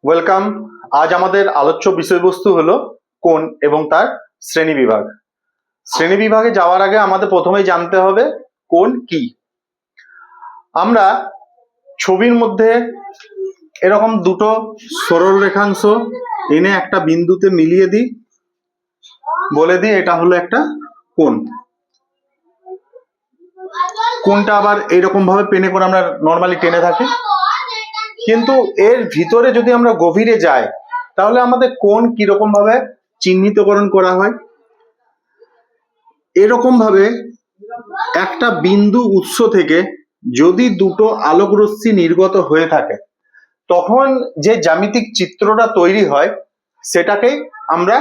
Welcome. আজ আমাদের আলোচ্য বিষয়বস্তু হলো কোণ এবং তার শ্রেণীবিভাগ। শ্রেণীবিভাগে যাওয়ার আগে আমাদের প্রথমেই জানতে হবে কোণ কি। আমরা ছবির মধ্যে এরকম দুটো সরল রেখাংশ এনে একটা বিন্দুতে মিলিয়ে দিই, বলে দিই এটা হলো একটা কোণ। কোণটা আবার এইরকম ভাবে পেনে করে আমরা নর্মালি টেনে থাকি, কিন্তু এর ভিতরে যদি আমরা গভীরে যাই তাহলে আমাদের কোণ কিরকম ভাবে চিহ্নিতকরণ করা হয়। এরকম ভাবে একটা বিন্দু উৎস থেকে যদি দুটো আলোক রশ্মি নির্গত হয়ে থাকে তখন যে জ্যামিতিক চিত্রটা তৈরি হয় সেটাকেই আমরা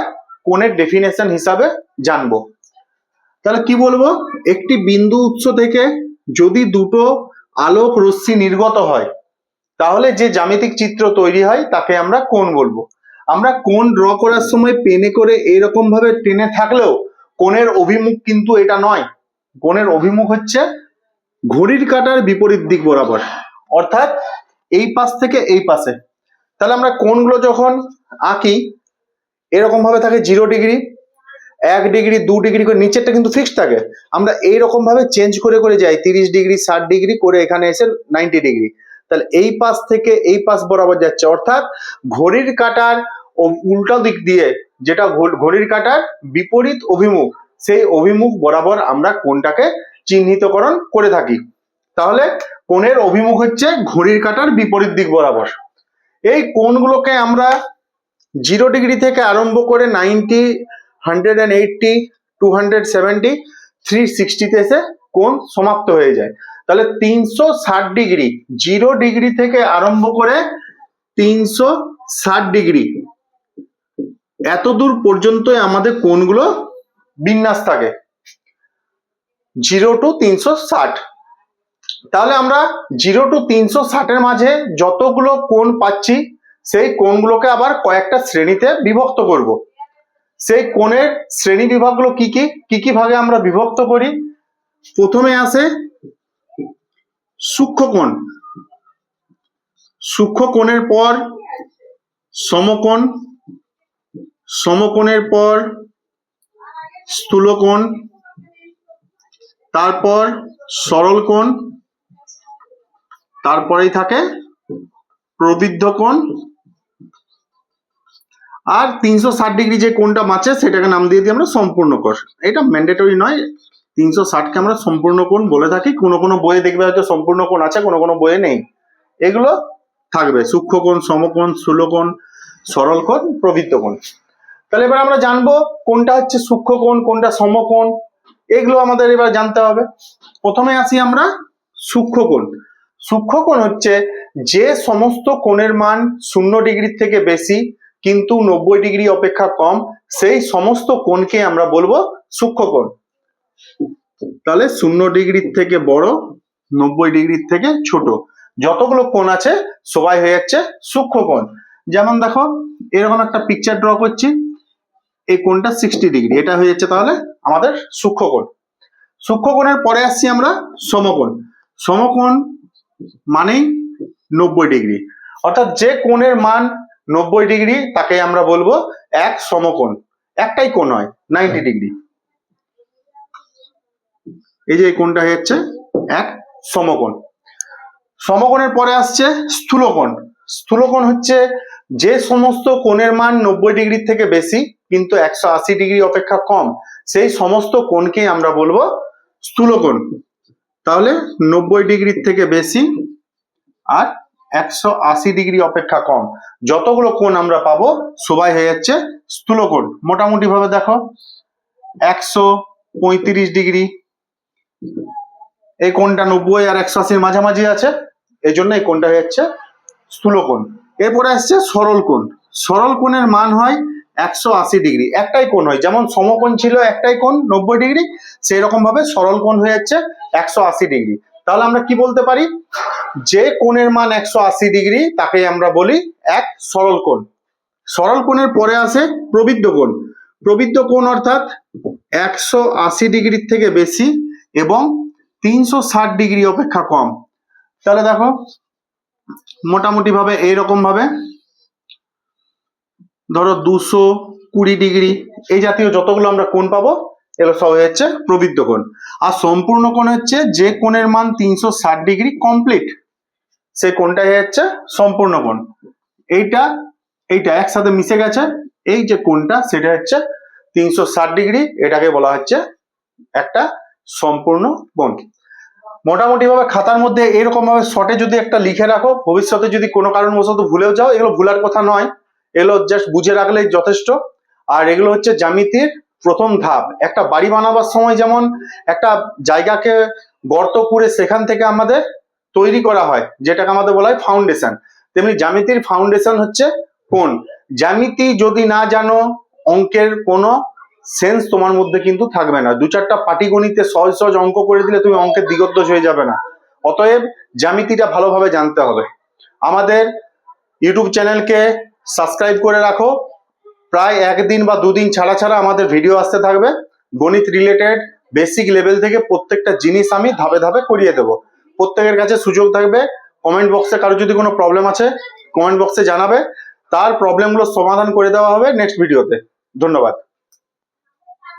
কোণের ডেফিনেশন হিসাবে জানবো। তাহলে কি বলবো, একটি বিন্দু উৎস থেকে যদি দুটো আলোক রশ্মি নির্গত হয় তাহলে যে জ্যামিতিক চিত্র তৈরি হয় তাকে আমরা কোণ বলবো। আমরা কোণ ড্র করার সময় পেনে করে এইরকম ভাবে টেনে থাকলেও কোণের অভিমুখ কিন্তু এটা নয়। কোণের অভিমুখ হচ্ছে ঘড়ির কাঁটার বিপরীত দিক বরাবর, অর্থাৎ এই পাশ থেকে এই পাশে। তাহলে আমরা কোণগুলো যখন আঁকি এরকম ভাবে থাকে 0 ডিগ্রি, 1 ডিগ্রি, 2 ডিগ্রি করে, নিচেরটা কিন্তু ফিক্সড থাকে। আমরা এইরকম ভাবে চেঞ্জ করে করে যাই 30 ডিগ্রি, 60 ডিগ্রি করে এখানে এসে 90 ডিগ্রি। তাহলে এই পাশ থেকে এই পাশ বরাবর যাচ্ছে, অর্থাৎ ঘড়ির কাঁটার উল্টো দিক দিয়ে, যেটা ঘড়ির কাঁটার বিপরীত অভিমুখ, সেই অভিমুখ বরাবর আমরা কোণটাকে চিহ্নিতকরণ করে থাকি। তাহলে কোণের অভিমুখ হচ্ছে ঘড়ির কাঁটার বিপরীত দিক বরাবর। এই কোণগুলোকে আমরা 0 ডিগ্রি থেকে আরম্ভ করে 90, 180, 270, 360 তে এসে কোণ সমাপ্ত হয়ে যায়। তাহলে 360 ডিগ্রি, 0 ডিগ্রি থেকে আরম্ভ করে 360 ডিগ্রি এত দূর পর্যন্ত আমাদের কোণগুলো বিন্যাস থাকে, 0 to 360। তাহলে আমরা 0 to 360 এর মাঝে যতগুলো কোণ পাচ্ছি সেই কোণগুলোকে আবার কয়েকটা শ্রেণীতে বিভক্ত করব। সেই কোণের শ্রেণী বিভাগগুলো কি কি ভাগে আমরা বিভক্ত করি। প্রথমে আসে সূক্ষ্মকোণ, সূক্ষ্মকোণের পর সমকোণ, সমকোণের পর স্থূলকোণ, তারপর সরল কোণ, তারপরেই থাকে প্রবৃদ্ধ কোণ, আর 360 ডিগ্রি যে কোণটা বাঁচে সেটাকে নাম দিয়ে দিই আমরা সম্পূর্ণ কোণ। এটা ম্যান্ডেটরি নয়, 360 কে আমরা সম্পূর্ণ কোণ বলে থাকি। কোনো কোনো বইয়ে দেখবে হয়তো সম্পূর্ণ কোণ আছে, কোনো কোনো বইয়ে নেই। এগুলো থাকবে সূক্ষ্মকোণ, সমকোণ, স্থূলকোণ, সরল কোণ, প্রবৃদ্ধ কোণ। তাহলে এবার আমরা জানবো কোনটা হচ্ছে সূক্ষ্মকোণ, কোনটা সমকোণ, এগুলো আমাদের এবার জানতে হবে। প্রথমে আসি আমরা সূক্ষ্মকোণ। সূক্ষ্মকোণ হচ্ছে যে সমস্ত কোণের মান 0 ডিগ্রির থেকে বেশি কিন্তু 90 ডিগ্রি অপেক্ষা কম, সেই সমস্ত কোণকে আমরা বলবো সূক্ষ্মকোণ। তাহলে 0 ডিগ্রির থেকে বড়, 90 ডিগ্রির থেকে ছোট যতগুলো কোণ আছে সবাই হয়ে যাচ্ছে সূক্ষ্মকোণ। যেমন দেখো এরকম একটা পিকচার ড্র করছি, এই কোণটা 60 ডিগ্রি, এটা হয়ে যাচ্ছে তাহলে আমাদের সূক্ষ্মকোণ। সূক্ষ্মকোণের পরে আসছি আমরা সমকোণ। সমকোণ মানেই 90 ডিগ্রি, অর্থাৎ যে কোণের মান 90 ডিগ্রি তাকে আমরা বলবো এক সমকোণ। একটাই কোণ হয় 90 ডিগ্রি, এই যে এই কোণটা হচ্ছে এক সমকোণ। সমকোণের পরে আসছে স্থূলকোণ। স্থূলকোণ হচ্ছে যে সমস্ত কোণের মান 90 ডিগ্রি থেকে বেশি কিন্তু 180 ডিগ্রি অপেক্ষা কম, সেই সমস্ত কোণকে আমরা বলবো স্থূলকোণ। তাহলে 90 ডিগ্রির থেকে বেশি আর 180 ডিগ্রি অপেক্ষা কম যতগুলো কোণ আমরা পাবো সবাই হয়ে যাচ্ছে স্থূলকোণ। মোটামুটি ভাবে দেখো 135 ডিগ্রি, এই কোণটা 90 আর 180 মাঝামাঝি আছে, এই জন্য এই কোণটা হয়ে যাচ্ছে স্থূলকোণ। এরপরে আসছে সরল কোণ। সরল কোণের মান হয় 180 ডিগ্রি, একটাই কোণ হয়। যেমন সমকোণ ছিল একটাই কোণ 90 ডিগ্রি, সেই রকম ভাবে সরল কোণ হয়ে যাচ্ছে 180 ডিগ্রি। তাহলে আমরা কি বলতে পারি, যে কোণের মান 180 ডিগ্রি তাকে আমরা বলি এক সরল কোণ। সরল কোণের পরে আসে প্রবৃদ্ধ কোণ। প্রবৃদ্ধ কোণ অর্থাৎ 180 ডিগ্রির থেকে বেশি এবং 360 ডিগ্রি অপেক্ষা কম। তাহলে দেখো মোটামুটি ভাবে এইরকম ভাবে ধরো 220 ডিগ্রি, এই জাতীয় যতগুলো আমরা কোণ পাবো এগুলো সব হচ্ছে প্রবৃত্ত কোণ। আর সম্পূর্ণ কোণ হচ্ছে যে কোণের মান 360 ডিগ্রি কমপ্লিট, সেই কোণটাই হচ্ছে সম্পূর্ণ কোণ। এইটা এইটা একসাথে মিশে গেছে, এই যে কোণটা সেটা হচ্ছে 360 ডিগ্রি, এটাকে বলা হচ্ছে একটা সম্পূর্ণ কোণ। মোটামুটি ভাবে খাতার মধ্যে এরকম ভাবে শর্টে যদি একটা লিখে রাখো, ভবিষ্যতে যদি কোনো কারণবশত ভুলেও যাও, এগুলো ভুলার কথা নয়, এগুলো জাস্ট বুঝে রাখলেই যথেষ্ট। আর এগুলো হচ্ছে জ্যামিতির প্রথম ধাপ। একটা বাড়ি বানাবার সময় যেমন একটা জায়গাকে গর্ত করে সেখান থেকে আমাদের তৈরি করা হয়, যেটাকে আমাদের বলা হয় ফাউন্ডেশন, তেমনি জ্যামিতির ফাউন্ডেশন হচ্ছে কোণ। জ্যামিতি যদি না জানো, অঙ্কের কোনো সেন্স তোমার মধ্যে কিন্তু থাকবে না। 2-4টা পাটিগণিতে সহজ সহজ অঙ্ক করে দিলে তুমি অঙ্কের দিগদ্ধ হয়ে যাবে না। অতএব জ্যামিতিটা ভালোভাবে জানতে হবে। আমাদের ইউটিউব চ্যানেলকে সাবস্ক্রাইব করে রাখো, প্রায় 1 দিন বা 2 দিন ছাড়া ছাড়া আমাদের ভিডিও আসতে থাকবে। গণিত রিলেটেড বেসিক লেভেল থেকে প্রত্যেকটা জিনিস আমি ধাপে ধাপে করিয়ে দেবো। প্রত্যেকের কাছে সুযোগ থাকবে, কমেন্ট বক্সে কারো যদি কোনো প্রবলেম আছে কমেন্ট বক্সে জানাবে, তার প্রবলেমগুলো সমাধান করে দেওয়া হবে নেক্সট ভিডিওতে। ধন্যবাদ।